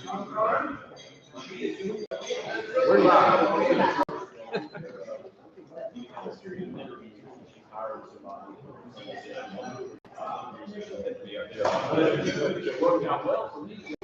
We're live. It worked out well for me.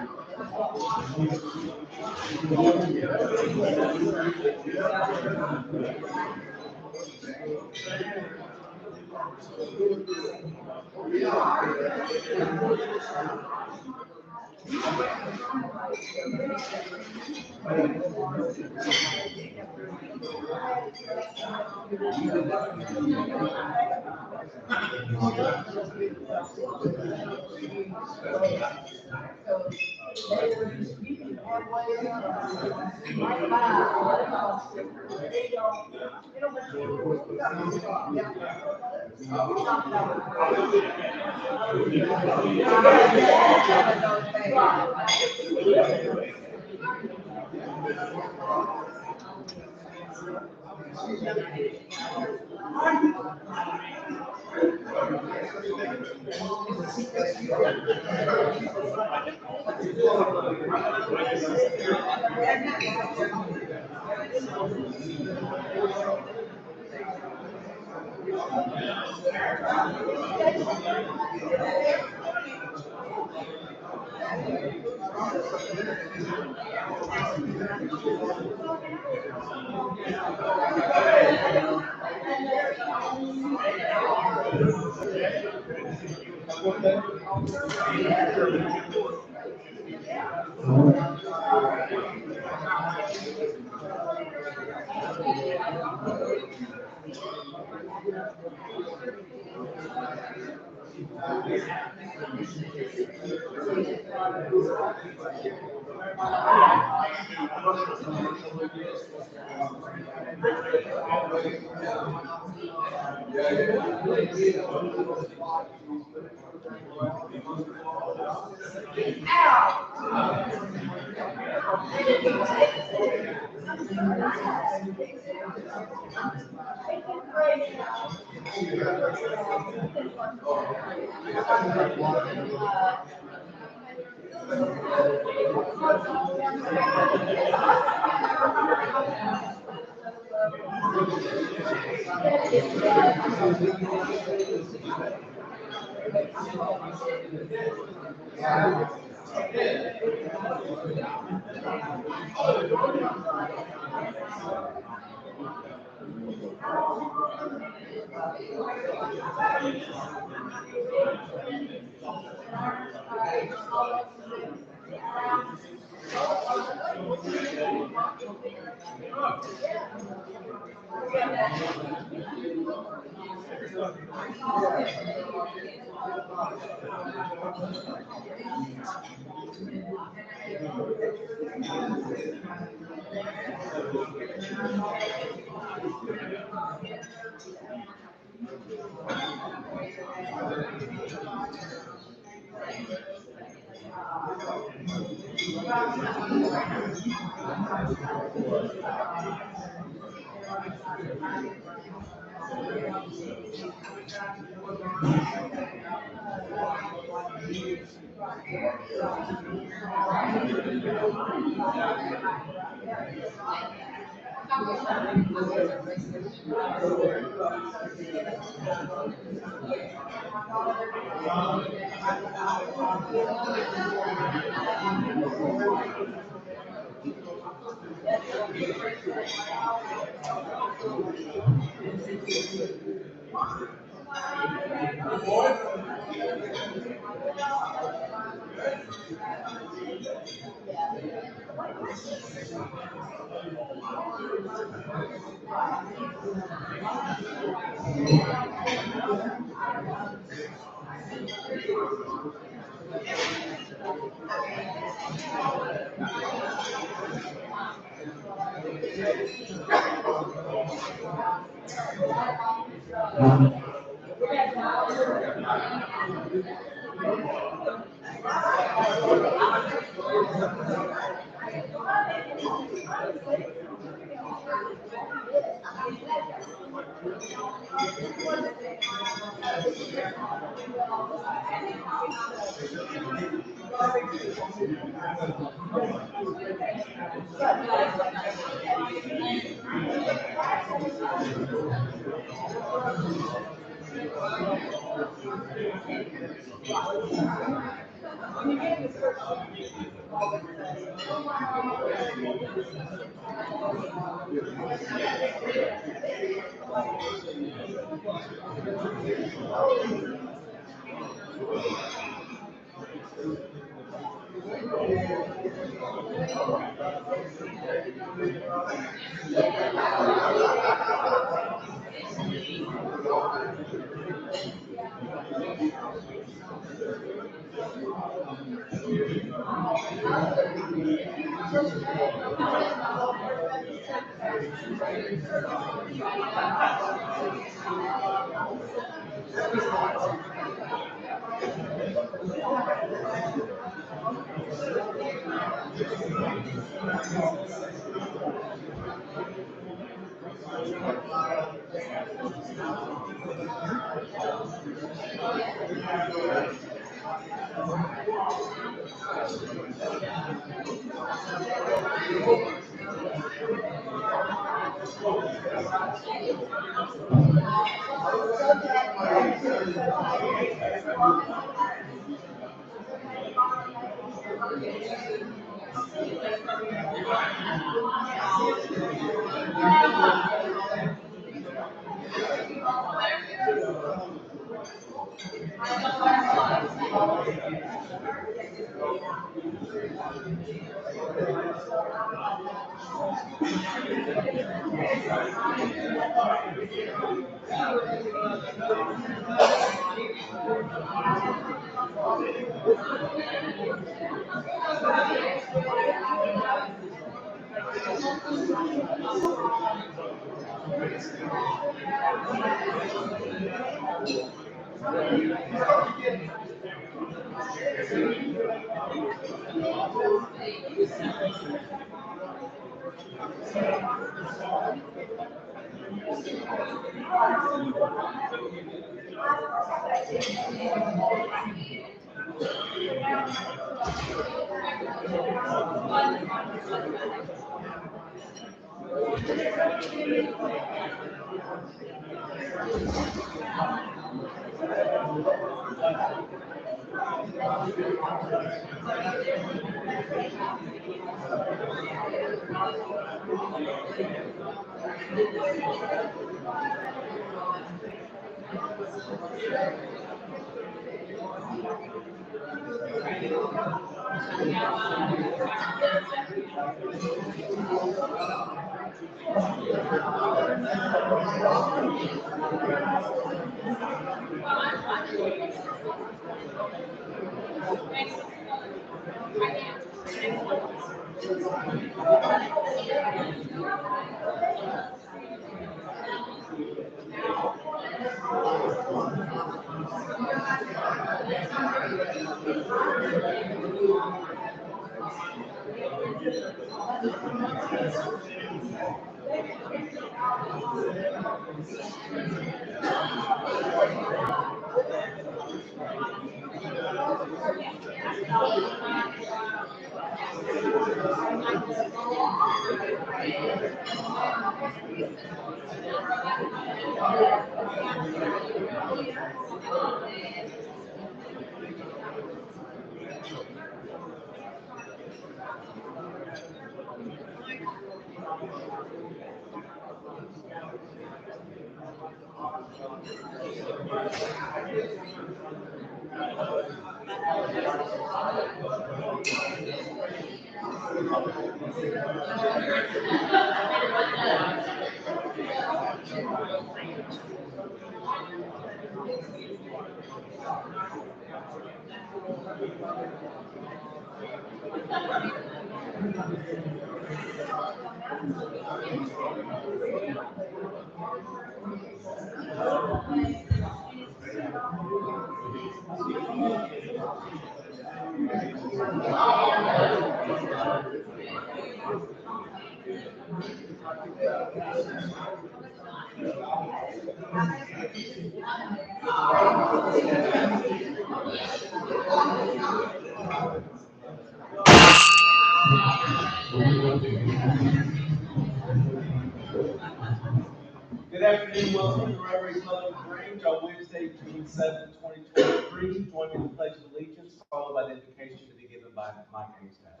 Good afternoon, welcome to Rotary Club of LaGrange on Wednesday, June 7, 2023. Join me in the Pledge of Allegiance, followed by the invocation to be given by Mike Haystack.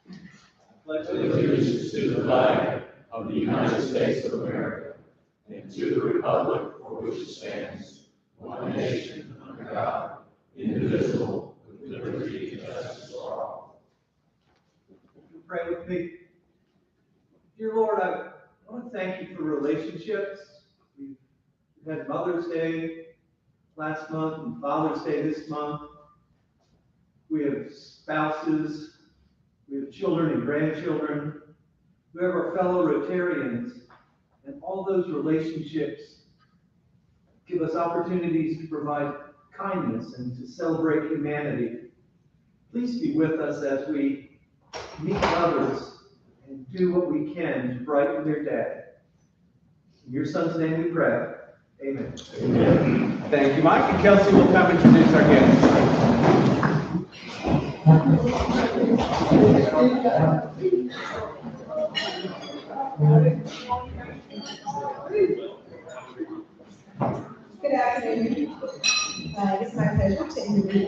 I pledge allegiance to the flag of the United States of America and to the republic for which it stands, one nation, under God, indivisible, with liberty and justice for all. Pray with me. Dear Lord, I want to thank you for relationships. We've had Mother's Day last month and Father's Day this month. We have spouses, we have children and grandchildren. We have our fellow Rotarians, and all those relationships give us opportunities to provide kindness and to celebrate humanity. Please be with us as we meet others and do what we can to brighten their day. In your son's name we pray. Amen. Amen. Thank you, Mike. And Kelsey will come introduce our guests. Good afternoon. It's my pleasure to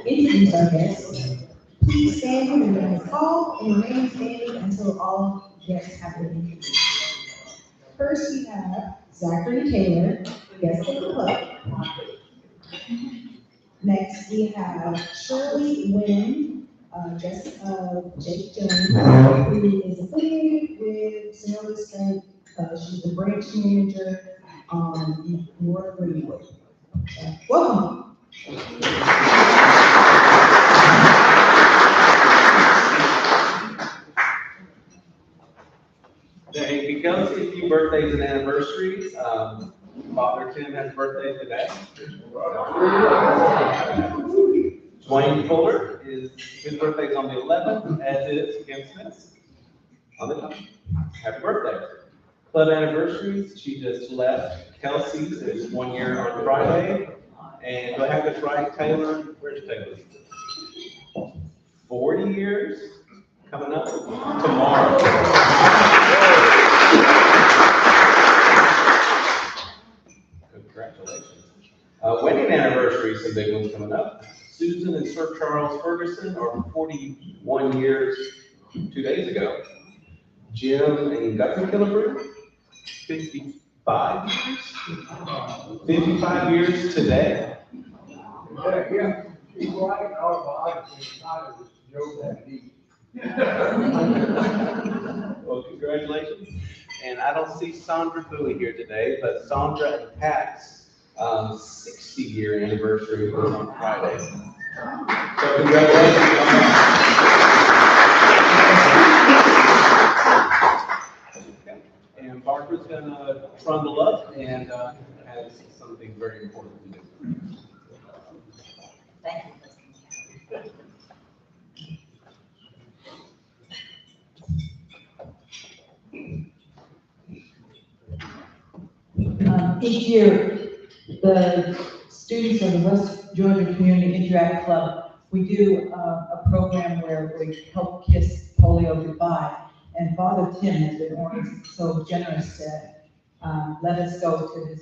introduce our guests. Please stand when your name is called and remain standing until all guests have been introduced. First, we have Zachary Taylor, guest of the club. Next, we have Shirley Wynn, guest Jake Jones, who is affiliated with Sonoma State. She's the branch manager on North Greenwood. Welcome. Thank you, Kelsey. A few birthdays and anniversaries. Father Tim has a birthday today. Dwayne Fuller his birthday's on the 11th, as is Kim Smith's on the 9th. Happy birthday. Club anniversaries, she just left. Kelsey's is 1 year on Friday. And do I have this right, Taylor? Where's Taylor? 40 years coming up tomorrow. Congratulations. Wedding anniversary, some big ones coming up. Susan and Sir Charles Ferguson are 41 years 2 days ago. Jim and Guthrie Killebrew, 55 years? 55 years today. Yeah, people like our biography, I was Joe that deep. Well, congratulations. And I don't see Sandra Bowie here today, but Sandra and Pat's 60-year anniversary was on Friday. So congratulations. Okay. And Barbara's gonna trundle up and has something very important to do. Thank you. Each year, the students of the West Georgia Community Interact Club, we do a program where we help kiss polio goodbye. And Father Tim has been always so generous to let us go to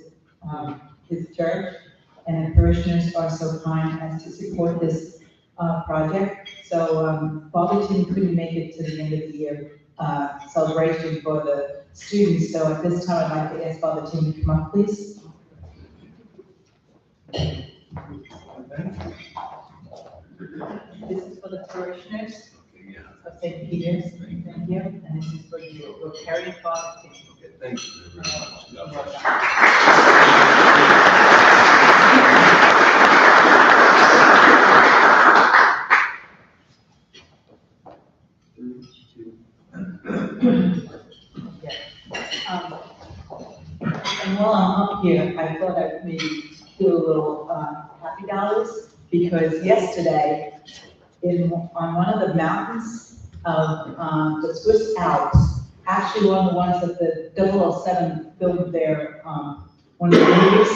his church. And the parishioners are so kind as to support this project. So Father Tim couldn't make it to the end of the year celebration for the students. So at this time, I'd like to ask Father Tim to come up, please. This is for the parishioners of St. Peter's. Thank you. And this is for you. We'll carry Father Tim. Okay, thank you very much. God bless And while I'm up here, I thought I'd maybe do a little happy dollars, because yesterday, on one of the mountains of the Swiss Alps, actually one of the ones that the 007 filmed their, one of the movies,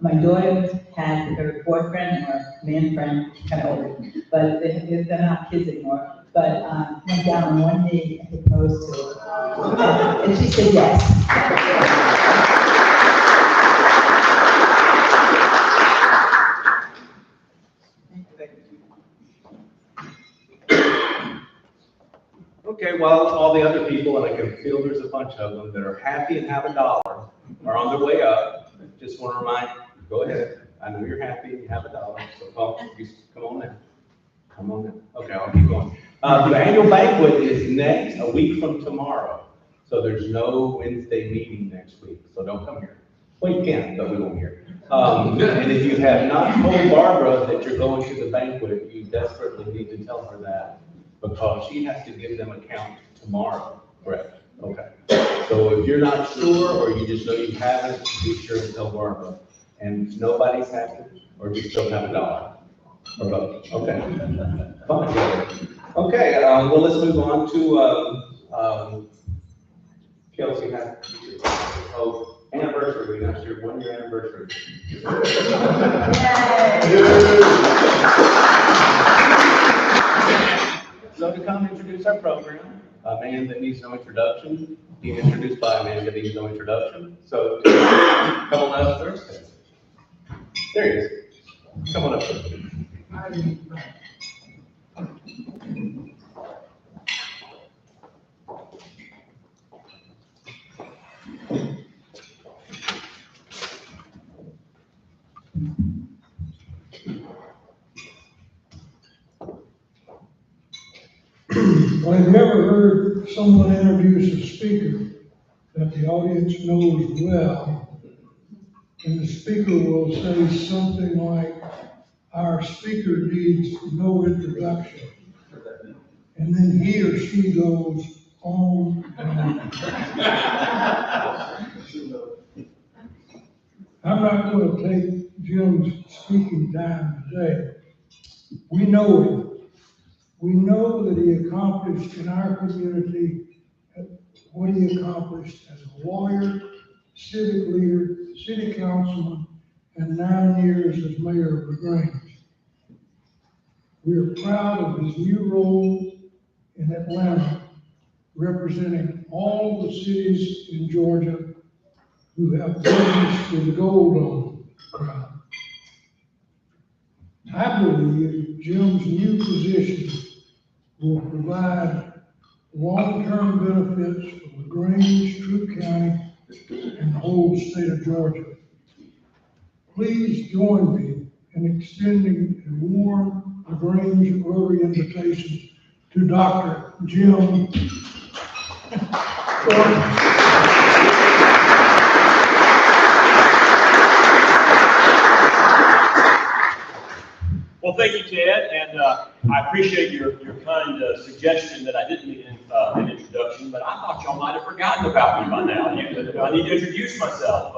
my daughter had her boyfriend or man friend, kind of older, but they're not kids anymore, but went down on one knee and proposed to her. And she said yes. Okay, well, all the other people, and I can feel there's a bunch of them that are happy and have a dollar, are on their way up. Just want to remind you, go ahead. I know you're happy and you have a dollar, so come on now. Come on now. Okay, I'll keep going. The annual banquet is next, a week from tomorrow. So there's no Wednesday meeting next week, so don't come here. Well, you can, but we won't hear. And if you have not told Barbara that you're going to the banquet, you desperately need to tell her that, because she has to give them a count tomorrow, correct? Okay. So if you're not sure, or you just know you haven't, be sure to tell Barbara. And nobody's happy, or you still have a dollar, or both. Okay. Fine. Okay, well, let's move on to, Kelsey, anniversary, that's your 1 year anniversary. So to come introduce our program, a man that needs no introduction, being introduced by a man that needs no introduction. So come on up Thursday. There he is. Come on up. Have you ever heard someone introduce a speaker that the audience knows well, and the speaker will say something like, "Our speaker needs no introduction," and then he or she goes on and on. I'm not going to take Jim's speaking time today. We know him. We know that he accomplished in our community what he accomplished as a lawyer, civic leader, city councilman, and 9 years as mayor of LaGrange. We are proud of his new role in Atlanta, representing all the cities in Georgia who have business with the gold on the crown. I believe Jim's new position will provide long-term benefits for LaGrange, Troup County, and the whole state of Georgia. Please join me in extending a warm LaGrange Rotary invitation to Dr. Jim Thornton. Well, thank you, Ted, and I appreciate your kind suggestion that I didn't need an introduction, but I thought y'all might have forgotten about me by now. I need to introduce myself.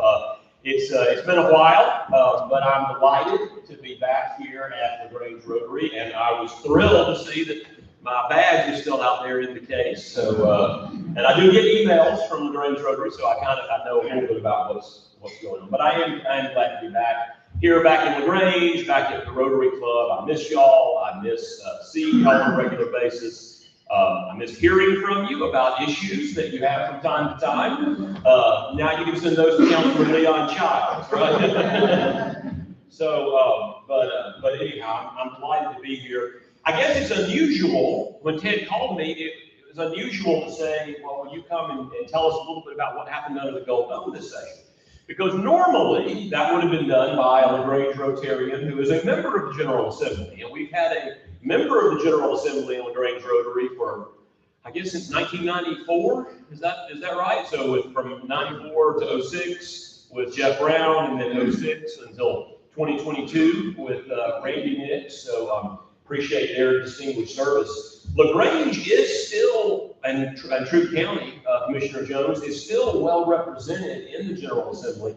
It's been a while, but I'm delighted to be back here at LaGrange Rotary, and I was thrilled to see that my badge is still out there in the case. So, and I do get emails from LaGrange Rotary, so I know a little bit about what's going on. But I am glad to be back. Here back in LaGrange, back at the Rotary Club. I miss y'all. I miss seeing y'all on a regular basis. I miss hearing from you about issues that you have from time to time. Now you can send those to Councilman Leon Childs, right? So, but anyhow, I'm delighted to be here. I guess it's unusual, when Ted called me, it was unusual to say, well, will you come and tell us a little bit about what happened under the Gold Dome this session? Because normally that would have been done by a LaGrange Rotarian who is a member of the General Assembly. And we've had a member of the General Assembly in LaGrange Rotary for, I guess, since 1994. Is that right? So from 94 to 06 with Jeff Brown, and then 06 until 2022 with Randy Nix. So appreciate their distinguished service. LaGrange is still, and Troup County, Commissioner Jones, is still well represented in the General Assembly.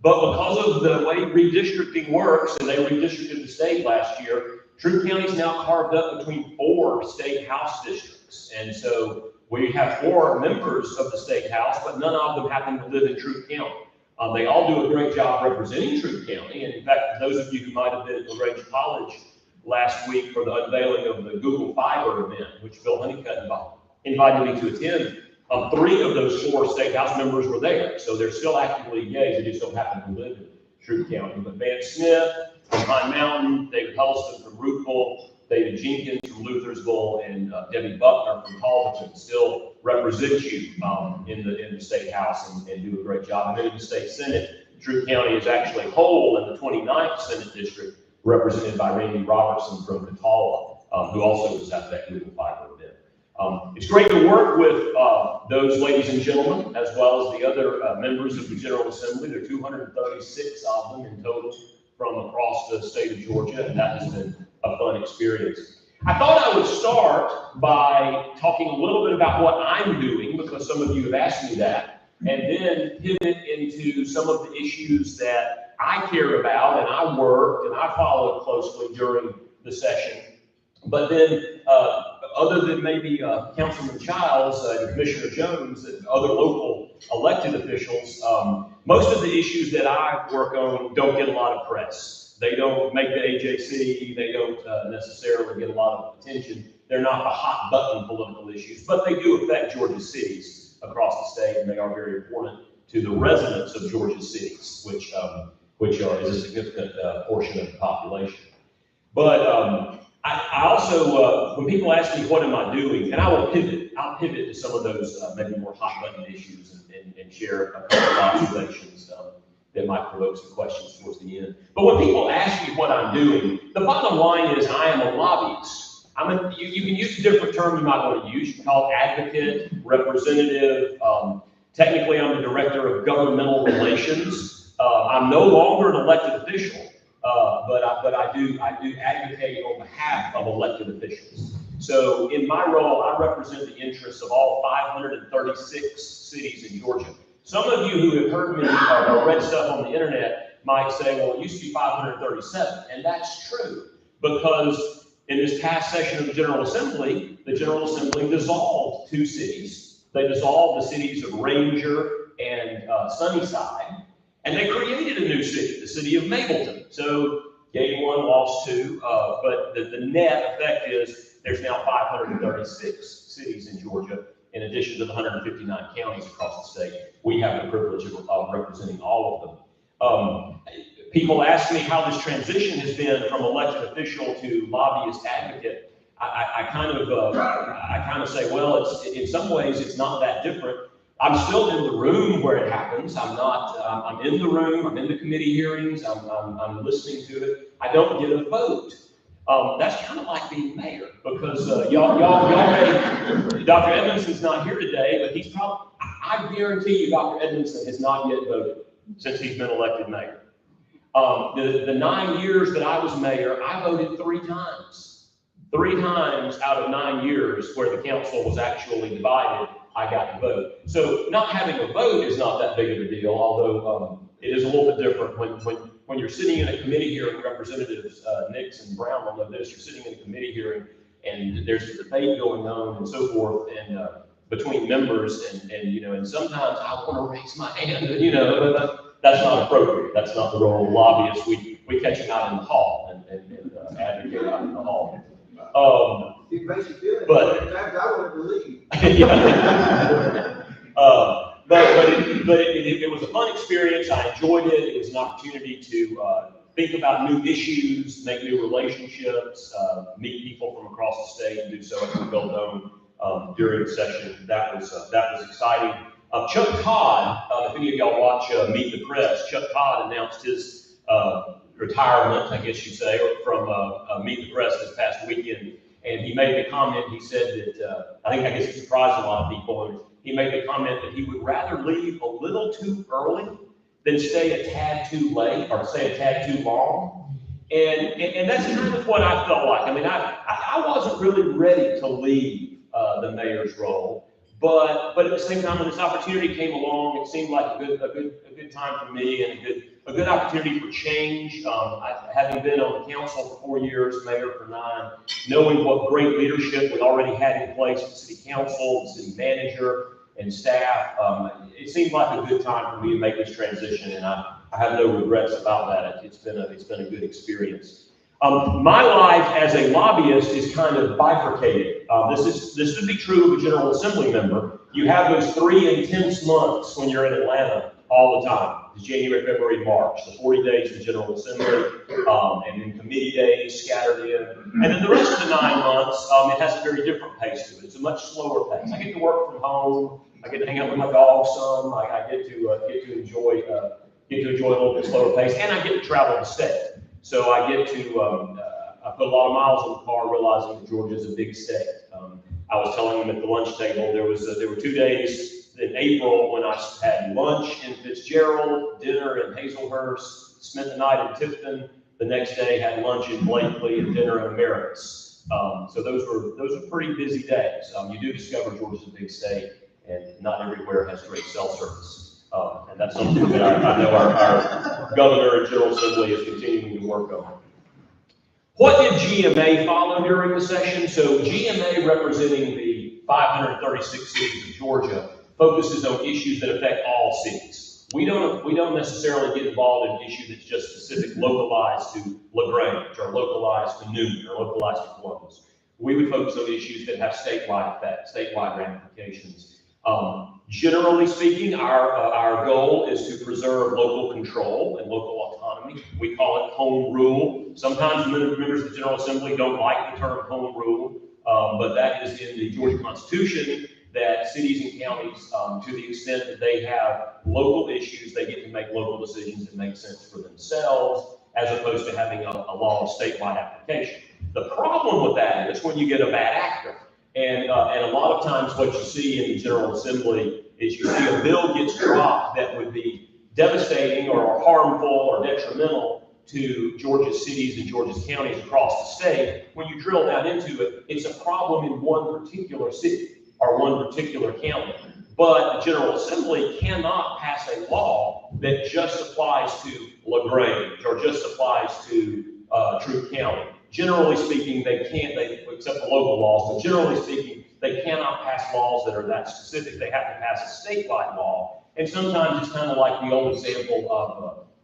But because of the way redistricting works, and they redistricted the state last year, Troup County is now carved up between 4 state house districts. And so we have 4 members of the state house, but none of them happen to live in Troup County. They all do a great job representing Troup County. And in fact, those of you who might have been at LaGrange College last week for the unveiling of the Google Fiber event, which Bill Honeycutt invited me to attend, 3 of those 4 state house members were there. So they're still actively engaged. They just don't happen to live in Troup County. But Van Smith from Pine Mountain, David Huddleston from Rooteville, David Jenkins from Luthersville, and Debbie Buckner from Halverton still represent you in the state house and do a great job. And then in the state senate, Troup County is actually whole in the 29th Senate District, represented by Randy Robertson from Catawba, who also was at that Google Fiber event. It's great to work with those ladies and gentlemen, as well as the other members of the General Assembly. There are 236 of them in total from across the state of Georgia, and that has been a fun experience. I thought I would start by talking a little bit about what I'm doing, because some of you have asked me that, and then pivot into some of the issues that I care about and I worked and I followed closely during the session. But then, other than maybe Councilman Childs and Commissioner Jones and other local elected officials, most of the issues that I work on don't get a lot of press. They don't make the AJC. They don't necessarily get a lot of attention. They're not the hot button political issues, but they do affect Georgia's cities across the state, and they are very important to the residents of Georgia's cities, which is a significant portion of the population. But I also, when people ask me, what am I doing? And I'll pivot to some of those maybe more hot button issues and share a couple of observations that might provoke some questions towards the end. But when people ask me what I'm doing, the bottom line is I am a lobbyist. You can use a different term you might want to use. You can call it advocate, representative. Technically, I'm the director of governmental relations. I'm no longer an elected official, but I do advocate on behalf of elected officials. So in my role, I represent the interests of all 536 cities in Georgia. Some of you who have heard me or read stuff on the internet might say, well, it used to be 537, and that's true, because in this past session of the General Assembly dissolved 2 cities. They dissolved the cities of Ranger and Sunnyside, and they created a new city, the city of Mableton. So gained 1, lost 2, but the net effect is there's now 536 cities in Georgia, in addition to the 159 counties across the state. We have the privilege of representing all of them. People ask me how this transition has been from elected official to lobbyist advocate. I kind of say, well, in some ways it's not that different. I'm still in the room where it happens. I'm in the room. I'm in the committee hearings. I'm listening to it. I don't get a vote. That's kind of like being mayor, because y'all may, Dr. Edmondson's not here today, but he's probably, I guarantee you Dr. Edmondson has not yet voted since he's been elected mayor. The 9 years that I was mayor, I voted 3 times. 3 times out of 9 years where the council was actually divided, I got to vote. So not having a vote is not that big of a deal, although it is a little bit different when you're sitting in a committee hearing. Representatives Nix and Brown will know this. You're sitting in a committee hearing and there's a debate going on and so forth, and between members, and sometimes I want to raise my hand, that's not appropriate. That's not the role of lobbyists. We catch them out in the hall and advocate out in the hall. It makes you feel it. But Sometimes I want to leave. But it was a fun experience. I enjoyed it. It was an opportunity to think about new issues, make new relationships, meet people from across the state, and do so at the Dome during the session. That was exciting. Chuck Todd, if any of y'all watch Meet the Press, Chuck Todd announced his retirement, I guess you'd say, from Meet the Press this past weekend. And he made the comment, he said that, I guess it surprised a lot of people. He made the comment that he would rather leave a little too early than stay a tad too late or stay a tad too long. And that's kind of what I felt like. I mean, I wasn't really ready to leave the mayor's role. But at the same time, when this opportunity came along, it seemed like a good time for me and a good opportunity for change. Having been on the council for 4 years, mayor for 9, knowing what great leadership we already had in place, the city council, the city manager, and staff, it seemed like a good time for me to make this transition, and I have no regrets about that. It's been a good experience. My life as a lobbyist is kind of bifurcated. This would be true of a General Assembly member. You have those 3 intense months when you're in Atlanta all the time. It's January, February, March, the 40 days of the General Assembly, and then committee days scattered in. And then the rest of the 9 months, it has a very different pace to it. It's a much slower pace. I get to work from home. I get to hang out with my dog some. I get to enjoy a little bit slower pace, and I get to travel the state. So I get to, I put a lot of miles on the car, realizing that Georgia's a big state. I was telling them at the lunch table, there were 2 days in April when I had lunch in Fitzgerald, dinner in Hazelhurst, spent the night in Tifton. The next day had lunch in Blakely and dinner in Americus. So those were pretty busy days. You do discover Georgia's a big state, and not everywhere has great cell service. And that's something that I know our governor and General Assembly is continuing to work on. What did GMA follow during the session? So GMA, representing the 536 cities of Georgia, focuses on issues that affect all cities. We don't necessarily get involved in an issue that's just specific, localized to LaGrange, or localized to Newton, or localized to Columbus. We would focus on issues that have statewide effects, statewide ramifications. Generally speaking, our goal is to preserve local control and local autonomy. We call it home rule. Sometimes members of the General Assembly don't like the term home rule, but that is in the Georgia Constitution, that cities and counties, to the extent that they have local issues, they get to make local decisions that make sense for themselves, as opposed to having a law of statewide application. The problem with that is when you get a bad actor. And a lot of times what you see in the General Assembly is you see a bill gets dropped that would be devastating or harmful or detrimental to Georgia's cities and Georgia's counties across the state. When you drill down into it, it's a problem in one particular city or one particular county. But the General Assembly cannot pass a law that just applies to LaGrange or just applies to Troup County. Generally speaking, they can't, except the local laws, but generally speaking, they cannot pass laws that are that specific. They have to pass a statewide law. And sometimes it's kind of like the old example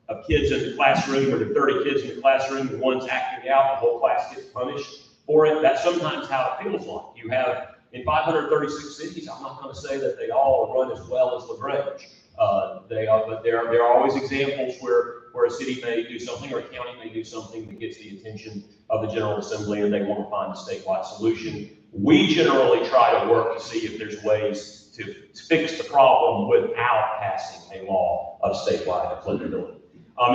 of kids in the classroom, where there are 30 kids in the classroom, and one's acting out, the whole class gets punished for it. That's sometimes how it feels like. You have, in 536 cities, I'm not going to say that they all run as well as LaGrange. But there are always examples where a city may do something or a county may do something that gets the attention of the General Assembly and they want to find a statewide solution. We generally try to work to see if there's ways to fix the problem without passing a law of statewide applicability.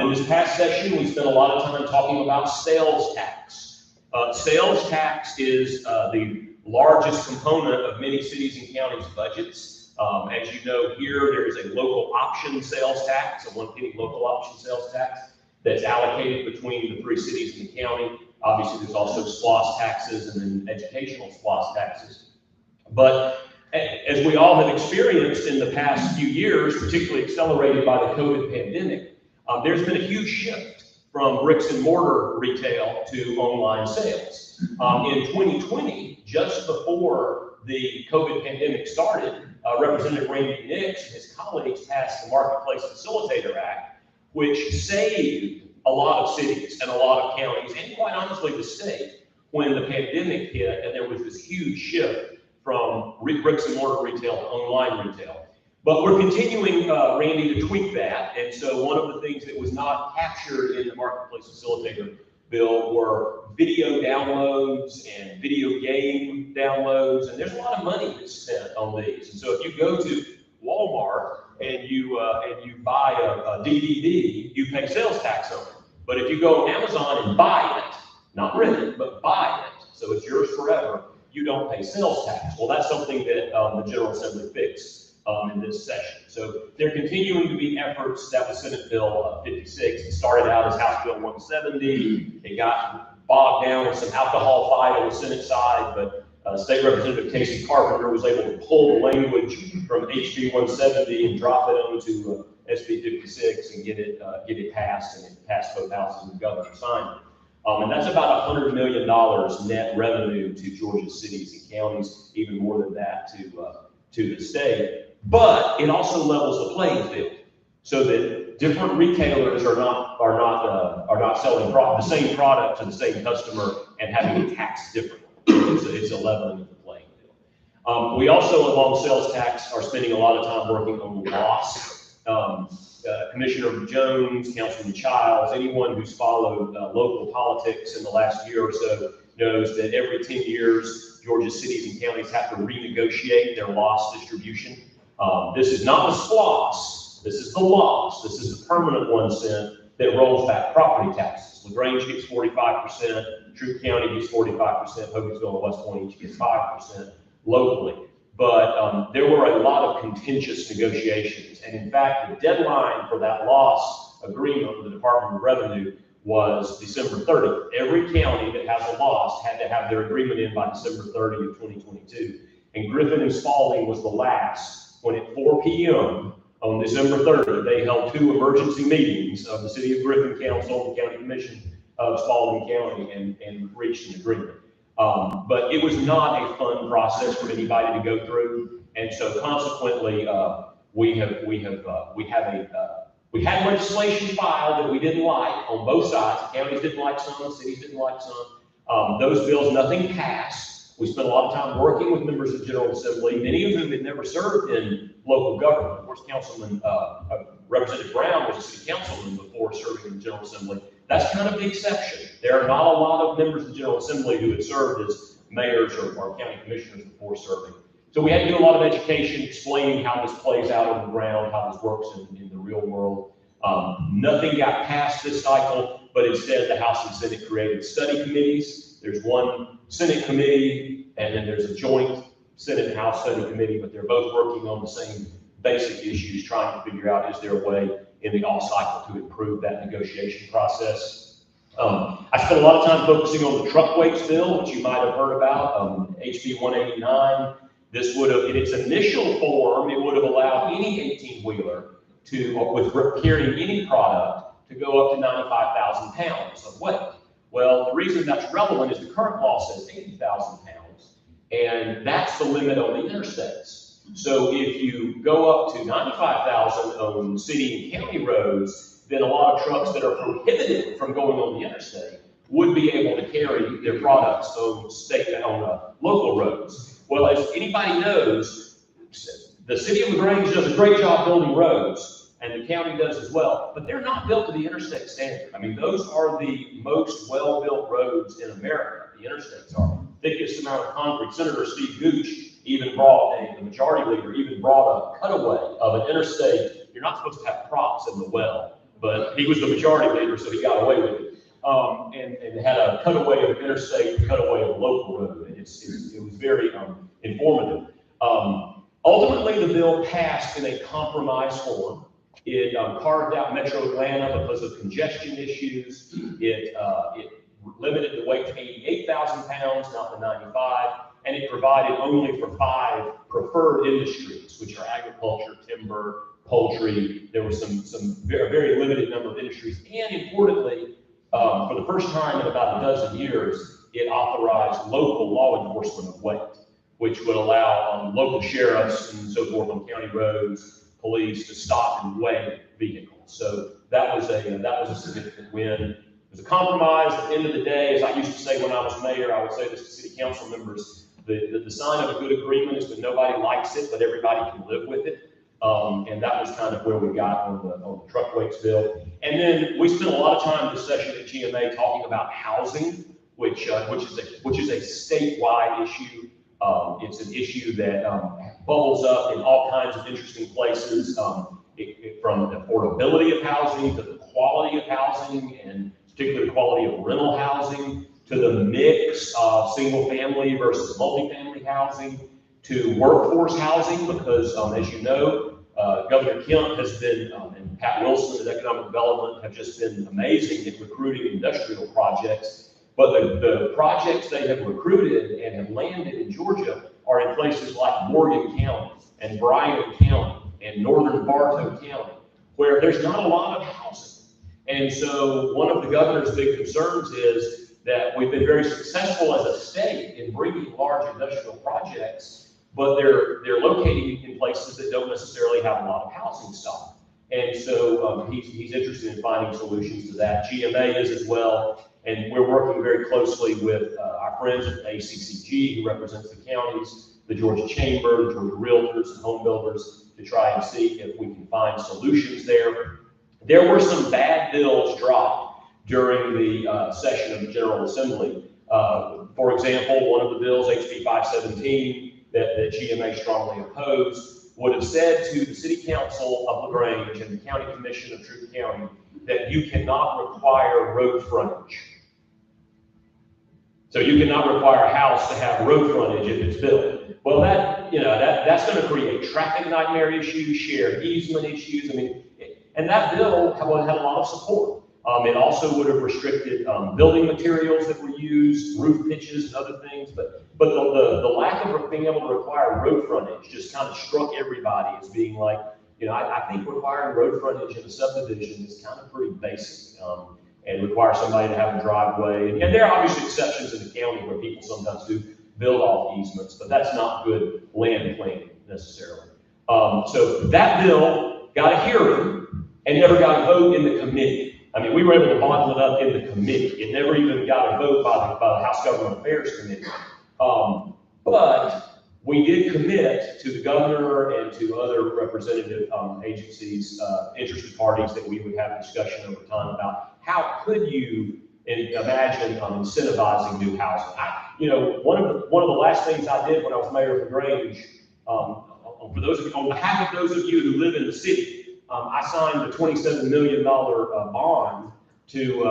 In this past session, we spent a lot of time talking about sales tax. Sales tax is the largest component of many cities and counties' budgets. As you know, here there is a local option sales tax, a 1 penny local option sales tax that's allocated between the 3 cities in the county. Obviously, there's also SPLOST taxes and then educational SPLOST taxes. But as we all have experienced in the past few years, particularly accelerated by the COVID pandemic, there's been a huge shift from bricks and mortar retail to online sales. In 2020, just before the COVID pandemic started, Representative Randy Nix and his colleagues passed the Marketplace Facilitator Act, which saved a lot of cities and a lot of counties, and quite honestly the state, when the pandemic hit and there was this huge shift from bricks and mortar retail to online retail. But we're continuing, Randy, to tweak that. And so one of the things that was not captured in the Marketplace Facilitator bill were video downloads and video game downloads. And there's a lot of money that's spent on these. And so if you go to Walmart and you buy a DVD, you pay sales tax on it. But if you go on Amazon and buy it, not rent it, but buy it, so it's yours forever, you don't pay sales tax. Well, that's something that the General Assembly fixed in this session. So there are continuing to be efforts. That was Senate Bill 56. It started out as House Bill 170. It got bogged down in some alcohol fight on the Senate side, but State Representative Casey Carpenter was able to pull the language from HB 170 and drop it onto SB 56 and get it passed, and it passed both houses and the governor signed it. And that's about $100 million net revenue to Georgia's cities and counties, even more than that to the state. But it also levels the playing field so that different retailers are not selling the same product to the same customer and having it taxed differently. It's a leveling of the playing field. We also, along sales tax, are spending a lot of time working on loss. Commissioner Jones, Councilman Childs, anyone who's followed local politics in the last year or so knows that every 10 years, Georgia's cities and counties have to renegotiate their loss distribution. This is not the SPLOST, this is the loss. This is the permanent 1 cent that rolls back property taxes. LaGrange gets 45%, Troup County gets 45%, Hogansville and West Point each gets 5% locally. But there were a lot of contentious negotiations. And in fact, the deadline for that loss agreement with the Department of Revenue was December 30th. Every county that has a loss had to have their agreement in by December 30th of 2022. And Griffin and Spalding was the last, when at 4 p.m. on December 30th, they held 2 emergency meetings of the City of Griffin Council and County Commission of Spalding County and reached an agreement. But it was not a fun process for anybody to go through, and so consequently, we had legislation filed that we didn't like on both sides. The counties didn't like some, the cities didn't like some. Those bills, nothing passed. We spent a lot of time working with members of the General Assembly, many of whom had never served in local government. Of course, Representative Brown was a city councilman before serving in the General Assembly. That's kind of the exception. There are not a lot of members of the General Assembly who had served as mayors or county commissioners before serving. So we had to do a lot of education, explaining how this plays out on the ground, how this works in the real world. Nothing got passed this cycle, but instead the House and Senate created study committees there's one Senate committee, and then there's a joint Senate and House study committee, but they're both working on the same basic issues, trying to figure out, is there a way in the off cycle to improve that negotiation process. I spent a lot of time focusing on the truck weights bill, which you might have heard about, HB 189. This would have, in its initial form, it would have allowed any 18-wheeler to, with carrying any product, to go up to 95,000 pounds of weight. Well, the reason that's relevant is the current law says 80,000 pounds, and that's the limit on the interstates. So if you go up to 95,000 on city and county roads, then a lot of trucks that are prohibited from going on the interstate would be able to carry their products on local roads. Well, as anybody knows, the city of LaGrange does a great job building roads, and the county does as well, but they're not built to the interstate standard. I mean, those are the most well-built roads in America. The interstates are the thickest amount of concrete. Senator Steve Gooch even brought, the majority leader even brought a cutaway of an interstate. You're not supposed to have props in the well, but he was the majority leader, so he got away with it. And had a cutaway of interstate, cutaway of local road, and it was very informative. Ultimately, the bill passed in a compromise form. It carved out Metro Atlanta because of congestion issues. It limited the weight to 88,000 pounds, not the 95, and it provided only for 5 preferred industries, which are agriculture, timber, poultry. There was some very, very limited number of industries, and importantly, for the first time in about a dozen years, it authorized local law enforcement of weight, which would allow local sheriffs and so forth on county roads, police to stop and weigh vehicles. So that was a significant win. It was a compromise. At the end of the day, as I used to say when I was mayor, I would say this to city council members, the sign of a good agreement is that nobody likes it, but everybody can live with it. And that was kind of where we got on the truck weights bill. And then we spent a lot of time this session at GMA talking about housing, which is a statewide issue. It's an issue that bubbles up in all kinds of interesting places, from the affordability of housing to the quality of housing, and particularly the quality of rental housing, to the mix of single family versus multifamily housing, to workforce housing, because as you know, Governor Kemp has been, and Pat Wilson at Economic Development have just been amazing at recruiting industrial projects. But the projects they have recruited and have landed in Georgia are in places like Morgan County and Bryan County and northern Bartow County, where there's not a lot of housing. And so one of the governor's big concerns is that we've been very successful as a state in bringing large industrial projects, but they're located in places that don't necessarily have a lot of housing stock. And so he's interested in finding solutions to that. GMA is as well. And we're working very closely with our friends at ACCG, who represents the counties, the Georgia Chamber, the Georgia Realtors, and home builders, to try and see if we can find solutions there. There were some bad bills dropped during the session of the General Assembly. For example, one of the bills, HB 517, that GMA strongly opposed, would have said to the City Council of LaGrange and the County Commission of Troup County that you cannot require road frontage. So you cannot require a house to have road frontage if it's built. Well, that's going to create traffic nightmare issues, shared easement issues. I mean, and that bill had a lot of support. It also would have restricted building materials that were used, roof pitches and other things. But the lack of being able to require road frontage just kind of struck everybody as being like, I think requiring road frontage in a subdivision is kind of pretty basic, and require somebody to have a driveway. And there are obviously exceptions in the county where people sometimes do build off easements, but that's not good land planning necessarily. So that bill got a hearing and never got a vote in the committee. I mean, we were able to bottle it up in the committee. It never even got a vote by the House Government Affairs Committee. But we did commit to the governor and to other representative agencies, interested parties, that we would have a discussion over time about how could you imagine incentivizing new housing. One of the last things I did when I was mayor of LaGrange, on behalf of those of you who live in the city, I signed a $27 million bond to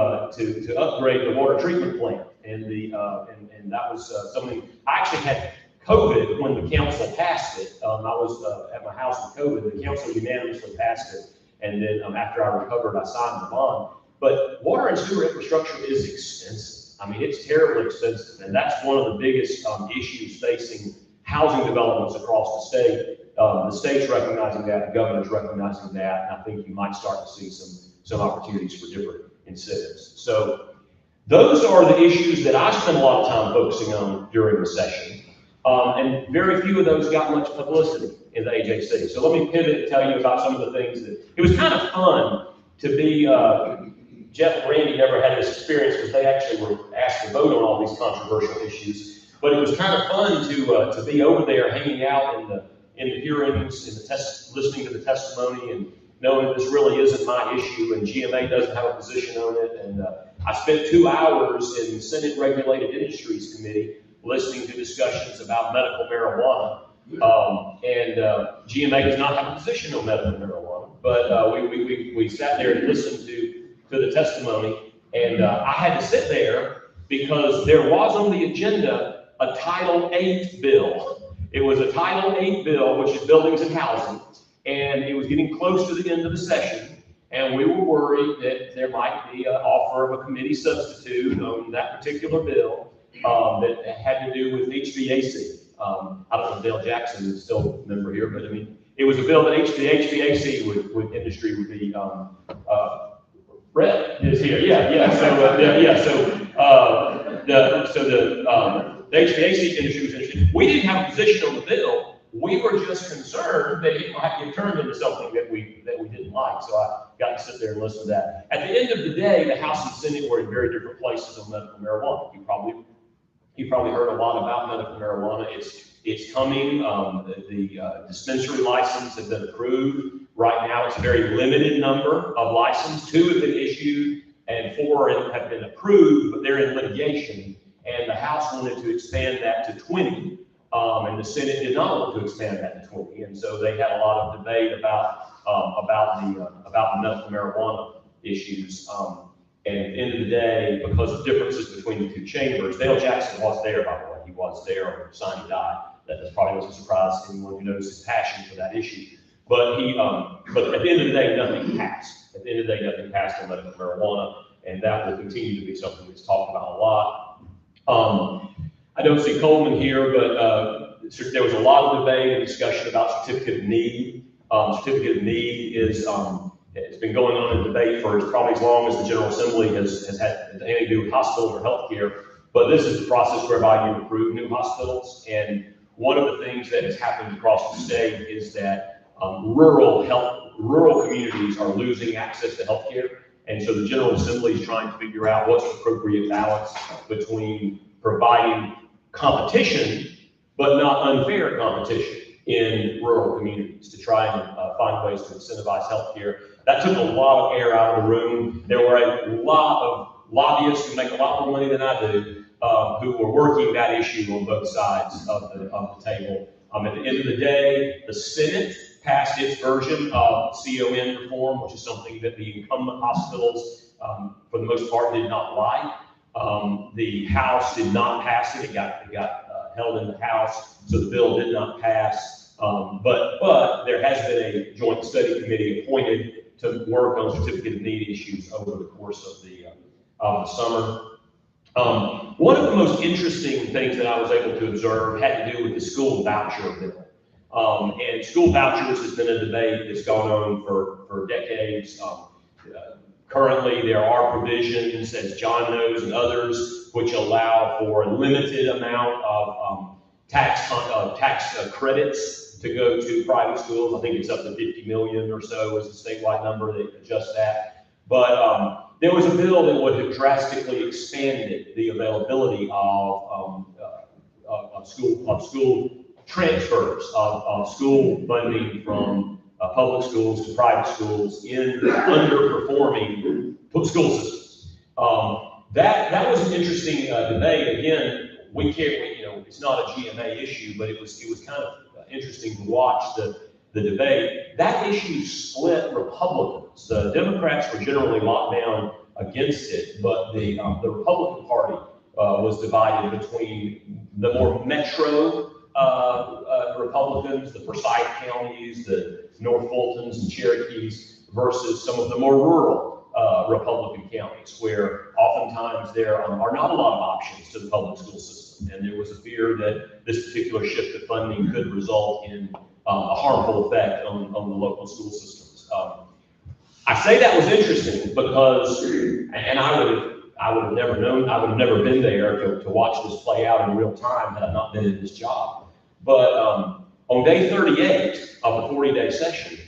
upgrade the water treatment plant. And and that was something, I actually had COVID when the council passed it. I was at my house with COVID, the council unanimously passed it. And then after I recovered, I signed the bond. But water and sewer infrastructure is expensive. I mean, it's terribly expensive. And that's one of the biggest issues facing housing developments across the state. The state's recognizing that, the governor's recognizing that, and I think you might start to see some opportunities for different incentives. So those are the issues that I spent a lot of time focusing on during the session. And very few of those got much publicity in the AJC. So let me pivot and tell you about some of the things that, it was kind of fun to be, Jeff and Randy never had this experience because they actually were asked to vote on all these controversial issues. But it was kind of fun to be over there hanging out in the hearings, listening to the testimony, and knowing that this really isn't my issue, and GMA doesn't have a position on it. And I spent 2 hours in the Senate Regulated Industries Committee listening to discussions about medical marijuana. GMA does not have a position on medical marijuana, but we sat there and listened to the testimony, and I had to sit there because there was on the agenda a Title VIII bill. It was a Title VIII bill, which is buildings and housing, and it was getting close to the end of the session, and we were worried that there might be an offer of a committee substitute on that particular bill that had to do with HVAC. I don't know if Dale Jackson is still a member here, but I mean, it was a bill that the HVAC industry would be, Brett is here, the HVAC industry was interested. We didn't have a position on the bill. We were just concerned that it might get turned into something that we didn't like. So I got to sit there and listen to that. At the end of the day, the House and Senate were in very different places on medical marijuana. You probably heard a lot about medical marijuana. It's coming. The dispensary license has been approved. Right now, it's a very limited number of licenses. 2 have been issued and 4 have been approved, but they're in litigation. And the House wanted to expand that to 20, and the Senate did not want to expand that to 20. And so they had a lot of debate about the medical marijuana issues. And at the end of the day, because of differences between the 2 chambers, Dale Jackson was there, by the way. He was there on the sign he died. That probably wasn't a surprise to anyone who knows his passion for that issue. But but at the end of the day, nothing passed. At the end of the day, nothing passed on medical marijuana, and that will continue to be something that's talked about a lot. I don't see Coleman here, but there was a lot of debate and discussion about certificate of need. Certificate of need is, it's been going on in debate for probably as long as the General Assembly has had anything to do with hospitals or healthcare. But this is the process whereby you approve new hospitals. And one of the things that has happened across the state is that rural communities are losing access to healthcare. And so the General Assembly is trying to figure out what's the appropriate balance between providing competition, but not unfair competition in rural communities to try and find ways to incentivize healthcare. That took a lot of air out of the room. There were a lot of lobbyists who make a lot more money than I do, who were working that issue on both sides of the table. At the end of the day, the Senate passed its version of CON reform, which is something that the incumbent hospitals, for the most part, did not like. The House did not pass it. It got held in the House, so the bill did not pass. But there has been a joint study committee appointed to work on certificate of need issues over the course of the summer. One of the most interesting things that I was able to observe had to do with the school voucher bill. And school vouchers has been a debate that's gone on for decades. Currently, there are provisions, as John knows and others, which allow for a limited amount of tax credits to go to private schools. I think it's up to 50 million or so is the statewide number that adjusts that. But there was a bill that would have drastically expanded the availability of school transfers of school funding from public schools to private schools in underperforming school systems. That was an interesting debate. Again, it's not a GMA issue, but it was kind of interesting to watch the debate, that issue split Republicans. The Democrats were generally locked down against it, but the Republican Party was divided between the more metro Republicans, the Forsyth counties, the North Fultons and Cherokees, versus some of the more rural Republican counties, where oftentimes there are not a lot of options to the public school system. And there was a fear that this particular shift of funding could result in a harmful effect on the local school systems. I say that was interesting because, and I would have never known, I would have never been there to watch this play out in real time had I not been in this job. But on day 38 of the 40-day session,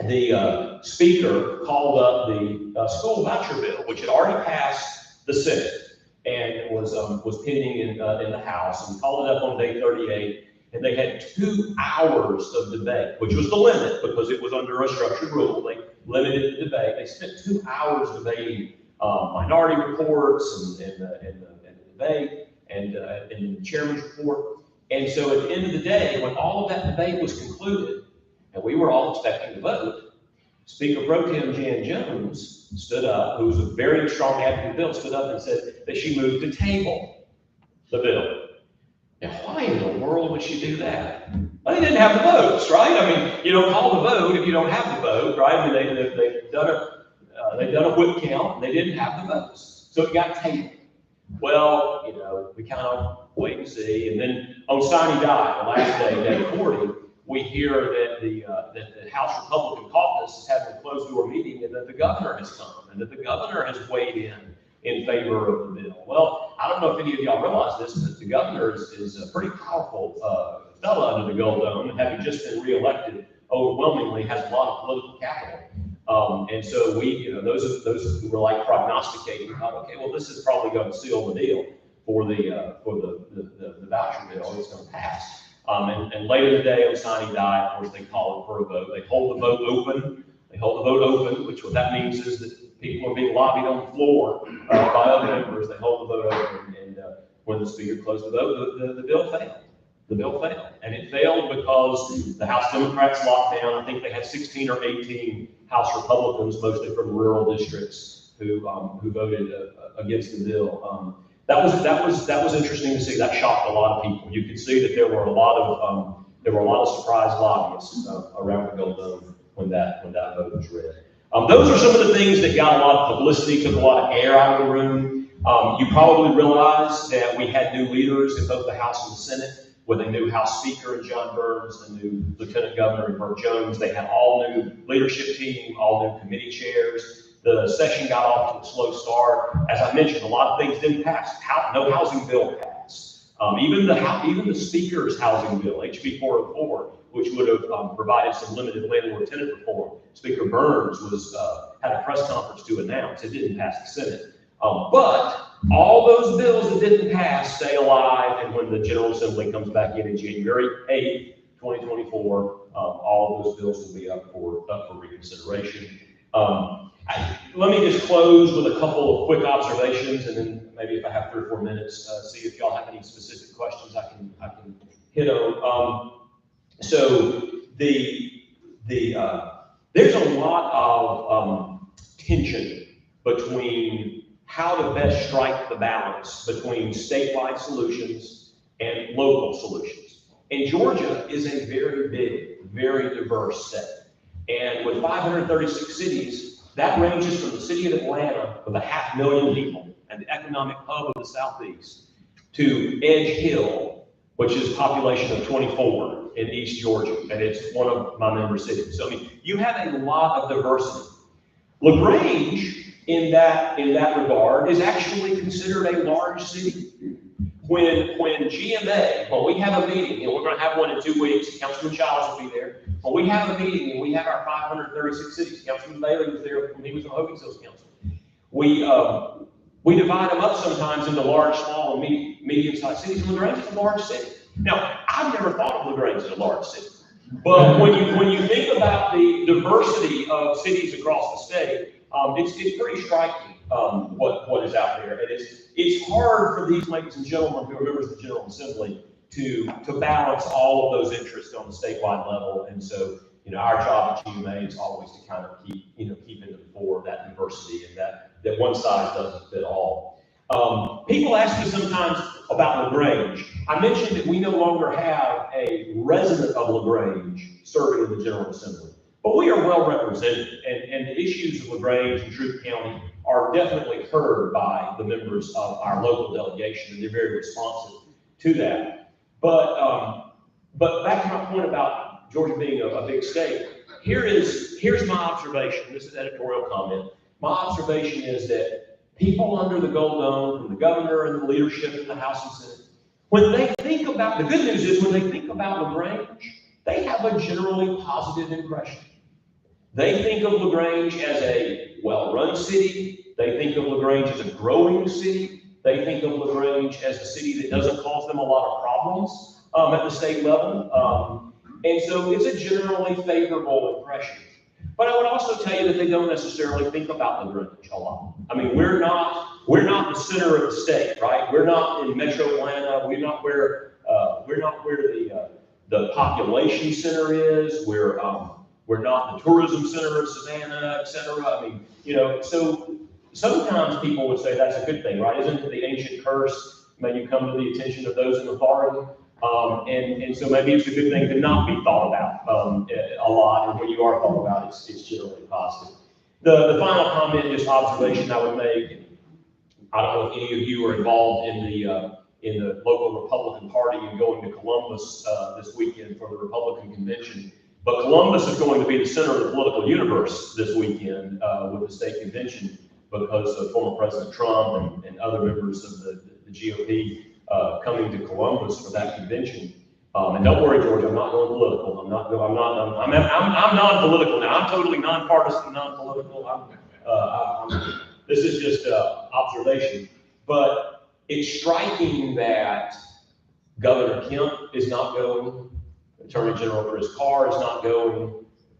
the speaker called up the school voucher bill, which had already passed the Senate and was pending in the House, and called it up on day 38. And they had 2 hours of debate, which was the limit because it was under a structured rule. They limited the debate. They spent 2 hours debating minority reports and the debate and the chairman's report. And so at the end of the day, when all of that debate was concluded, and we were all expecting to vote, Speaker Pro Tem Jan Jones stood up, who was a very strong advocate of the bill, stood up and said that she moved to table the bill. Now, why in the world would she do that? Well, they didn't have the votes, right? I mean, you don't call the vote if you don't have the vote, right? I mean, they've done a whip count, and they didn't have the votes, so it got tabled. Well, we kind of wait and see, and then on Sine Die, the last day, day 40, we hear that the House Republican caucus is having a closed-door meeting, and that the governor has come, and that the governor has weighed in favor of the bill. Well, I don't know if any of y'all realize this, but the governor is a pretty powerful fellow under the gold dome, and having just been reelected, overwhelmingly has a lot of political capital. And so we, those who were like prognosticating, thought, okay, well, this is probably going to seal the deal for the voucher bill. It's going to pass. And later in the day on Sine Die, of course, they call it for a vote. They hold the vote open. They hold the vote open, which what that means is that people are being lobbied on the floor by other members. They hold the vote open, and when the speaker closed the vote, the bill failed. The bill failed, and it failed because the House Democrats locked down. I think they had 16 or 18 House Republicans, mostly from rural districts, who voted against the bill. That was interesting to see. That shocked a lot of people. You could see that there were a lot of surprise lobbyists around the Gold Dome when that vote was read. Those are some of the things that got a lot of publicity, took a lot of air out of the room. You probably realize that we had new leaders in both the House and the Senate, with a new House Speaker in John Burns, a new Lieutenant Governor in Burt Jones. They had all new leadership team, all new committee chairs. The session got off to a slow start. As I mentioned, a lot of things didn't pass. No housing bill passed. Even the Speaker's housing bill, HB 404, which would have provided some limited landlord-tenant reform. Speaker Burns had a press conference to announce. It didn't pass the Senate. But all those bills that didn't pass stay alive, and when the General Assembly comes back in January 8th, 2024, all of those bills will be up for reconsideration. Let me just close with a couple of quick observations, and then maybe if I have 3 or 4 minutes, see if y'all have any specific questions I can hit on. So there's a lot of tension between how to best strike the balance between statewide solutions and local solutions. And Georgia is a very big, very diverse state. And with 536 cities, that ranges from the city of Atlanta with 500,000 people and the economic hub of the Southeast to Edge Hill, which is a population of 24 in East Georgia, and it's one of my member cities. So I mean, you have a lot of diversity. LaGrange, in that regard, is actually considered a large city. When GMA, when we have a meeting, and we're going to have one in 2 weeks, Councilman Childs will be there. When we have a meeting and we have our 536 cities, Councilman Bailey was there when he was on Hogan Hills Council. We divide them up sometimes into large, small, and medium-sized cities. And LaGrange is a large city. Now, I've never thought of LaGrange as a large city, but when you think about the diversity of cities across the state, it's pretty striking what is out there. And it's hard for these ladies and gentlemen who are members of the General Assembly to balance all of those interests on the statewide level. And so, our job at GMA is always to kind of keep into the fore of that diversity, and that one size doesn't fit all. People ask me sometimes about LaGrange. I mentioned that we no longer have a resident of LaGrange serving in the General Assembly, but we are well represented, and the issues of LaGrange and Troup County are definitely heard by the members of our local delegation, and they're very responsive to that. But back to my point about Georgia being a big state, here's my observation. This is editorial comment. My observation is that people under the Gold Dome, from the governor and the leadership in the House and Senate, when they think about, the good news is when they think about LaGrange, they have a generally positive impression. They think of LaGrange as a well-run city. They think of LaGrange as a growing city. They think of LaGrange as a city that doesn't cause them a lot of problems at the state level. And so it's a generally favorable impression. But I would also tell you that they don't necessarily think about LaGrange a lot. I mean, we're not the center of the state, right? We're not in Metro Atlanta. We're not where the population center is. We're not the tourism center of Savannah, et cetera. I mean, so sometimes people would say that's a good thing, right? Isn't it the ancient curse? May you come to the attention of those in authority. And so maybe it's a good thing to not be thought about a lot, and when you are thought about, it's generally positive. The final comment, just observation I would make. I don't know if any of you are involved in the local Republican Party and going to Columbus this weekend for the Republican convention. But Columbus is going to be the center of the political universe this weekend with the state convention because of former President Trump and other members of the GOP coming to Columbus for that convention. And don't worry, George, I'm not going political. I'm non-political now. I'm totally nonpartisan, non-political. This is just observation. But it's striking that Governor Kemp is not going. Attorney General Chris Carr is not going.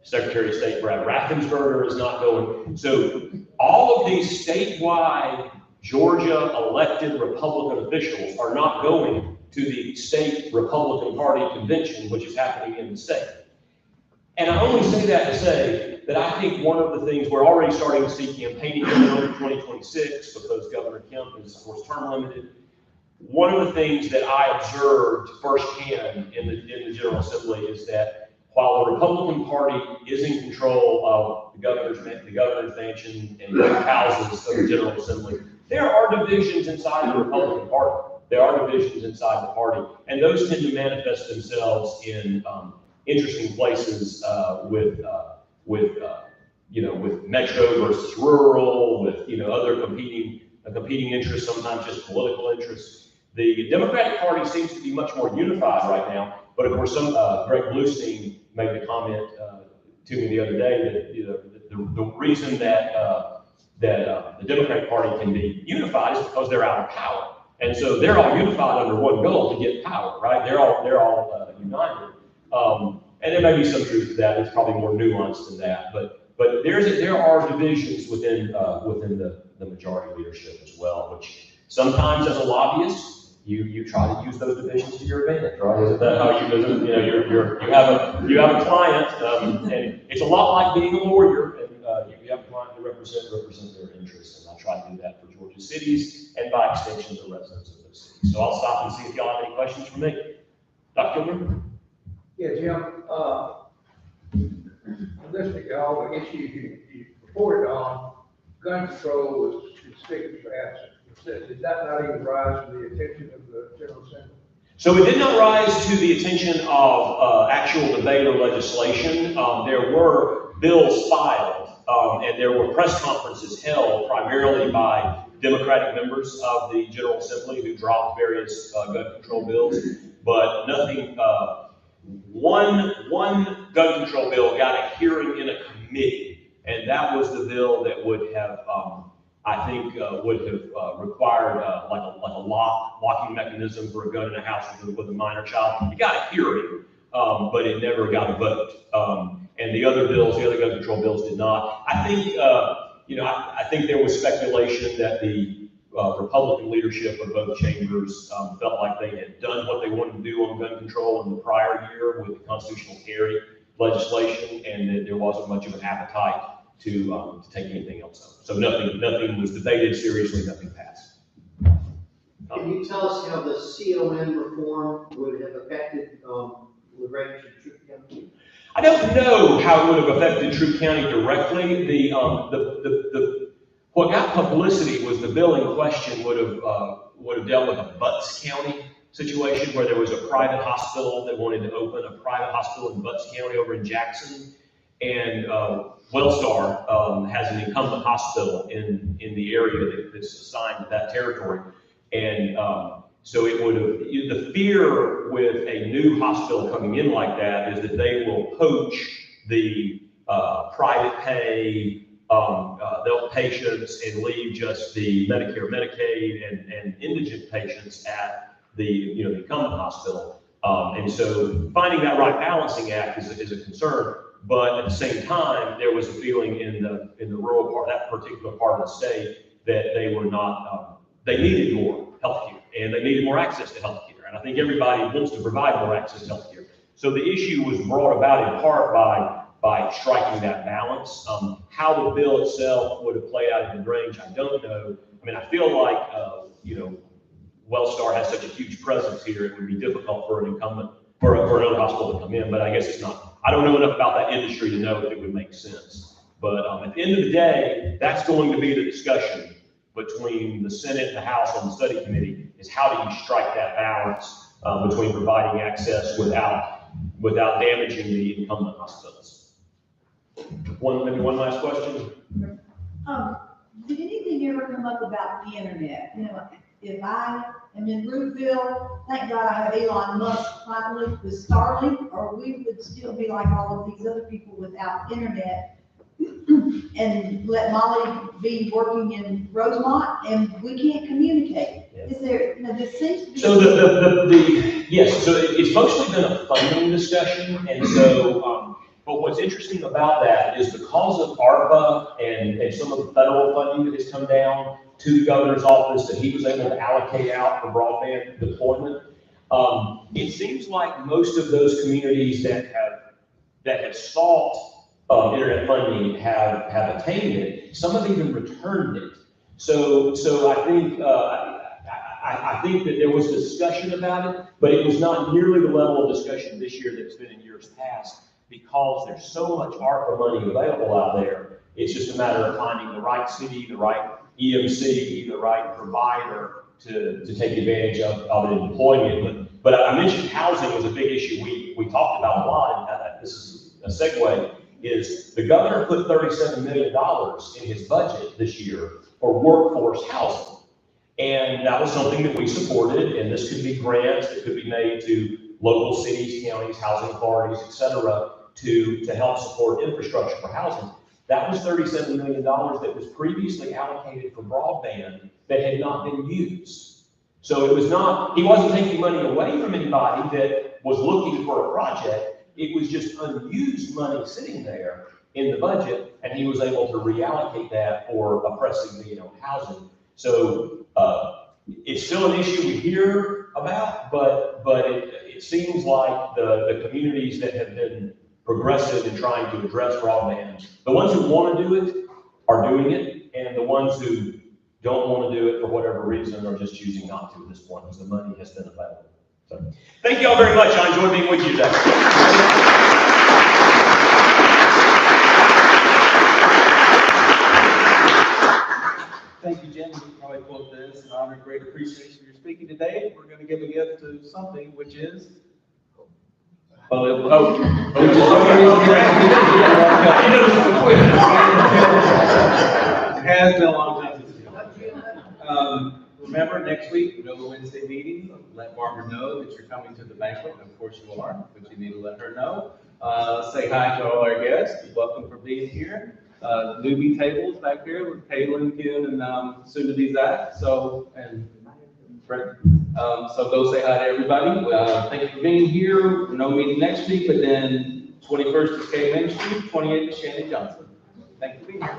Secretary of State Brad Raffensperger is not going. So all of these statewide Georgia elected Republican officials are not going to the state Republican Party convention, which is happening in the state. And I only say that to say that I think one of the things we're already starting to see campaigning in 2026 because Governor Kemp is, of course, term limited. One of the things that I observed firsthand in the General Assembly is that while the Republican Party is in control of the governor's mansion and the houses of the General Assembly, there are divisions inside the Republican Party. There are divisions inside the party, and those tend to manifest themselves in interesting places with metro versus rural, with other competing interests, sometimes just political interests. The Democratic Party seems to be much more unified right now, but of course, Greg Bluestein made the comment to me the other day that the reason that the Democratic Party can be unified is because they're out of power, and so they're all unified under one goal to get power, right? They're all united, and there may be some truth to that. It's probably more nuanced than that, but there are divisions within the majority leadership as well, which sometimes as a lobbyist, you try to use those divisions to your advantage, right? Isn't that how you visit? You have a client, and it's a lot like being a lawyer, and you have a client to represent their interests, and I try to do that for Georgia cities, and by extension, the residents of those cities. So I'll stop and see if y'all have any questions for me. Dr. Gilbert? Yeah, Jim, listening to all the issues you reported on, gun control was conspicuous for absent. Did that not even rise to the attention of the General Assembly? So it did not rise to the attention of actual debate or legislation. There were bills filed, and there were press conferences held primarily by Democratic members of the General Assembly who dropped various gun control bills, but nothing. One gun control bill got a hearing in a committee, and that was the bill that would have, I think, would have required like a locking mechanism for a gun in a house with a minor child. It got a hearing, but it never got a vote. And the other gun control bills did not. I think, I think there was speculation that the Republican leadership of both chambers felt like they had done what they wanted to do on gun control in the prior year with the constitutional carry legislation, and that there wasn't much of an appetite to take anything else up. So nothing was debated seriously, nothing passed. Can you tell us how the CON reform would have affected LaGrange and Troup County? I don't know how it would have affected Troup County directly. What got publicity was the bill in question would have dealt with a Butts County situation where there was a private hospital that wanted to open a private hospital in Butts County over in Jackson, and Wellstar has an incumbent hospital in the area that's assigned to that territory, and so it would have, the fear with a new hospital coming in like that is that they will poach the private pay they'll patients and leave just the Medicare, Medicaid, and indigent patients at the incumbent hospital. And so finding that right balancing act is a concern. But at the same time, there was a feeling in the rural part, that particular part of the state, that they were not, they needed more healthcare and they needed more access to healthcare. And I think everybody wants to provide more access to healthcare. So the issue was brought about in part by striking that balance. How the bill itself would have played out in LaGrange, I don't know. I mean, I feel like, Wellstar has such a huge presence here, it would be difficult for an incumbent, for another hospital to come in, but I guess it's not. I don't know enough about that industry to know if it would make sense. But at the end of the day, that's going to be the discussion between the Senate and the House on the study committee, is how do you strike that balance between providing access without damaging the incumbent hospitals. Maybe one last question. Did anything ever come up about the internet? If I am in Roofville, thank God I have Elon Musk finally with Starlink, or we would still be like all of these other people without internet. And let Molly be working in Rosemont, and we can't communicate. Yeah. Is there, this seems to be. So yes, so it's mostly been a funding discussion, and so, but what's interesting about that is because of ARPA and some of the federal funding that has come down to the governor's office that he was able to allocate out for broadband deployment, it seems like most of those communities that have sought internet funding have attained it. Some have even returned it. So I think I think that there was discussion about it, but it was not nearly the level of discussion this year that's been in years past, because there's so much ARPA money available out there. It's just a matter of finding the right city, the right EMC, the right provider to take advantage of it and deploying it. But I mentioned housing was a big issue we talked about a lot, and this is a segue. Is the governor put $37 million in his budget this year for workforce housing. And that was something that we supported, and this could be grants that could be made to local cities, counties, housing authorities, et cetera, to help support infrastructure for housing. That was $37 million that was previously allocated for broadband that had not been used. So it was not, he wasn't taking money away from anybody that was looking for a project. It was just unused money sitting there in the budget, and he was able to reallocate that for a pressing need on housing. So it's still an issue we hear about, but it seems like the communities that have been progressive in trying to address broadband, the ones who want to do it are doing it, and the ones who don't want to do it for whatever reason are just choosing not to at this point because the money has been available. So, thank you all very much. I enjoyed being with you today. Thank you, Jim. We probably quote this in honor of great appreciation for your speaking today. We're going to give a gift to something, which is. It has been a long time since remember, next week, we have a Wednesday meeting. Let Barbara know that you're coming to the banquet. Of course you are, but you need to let her know. Say hi to all our guests. Welcome for being here. Newbie tables back here with Kaylin, Ken, and soon to be Zach. So go say hi to everybody. Thank you for being here. No meeting next week, but then 21st is Kay Main Street, 28th is Shannon Johnson. Thank you for being here.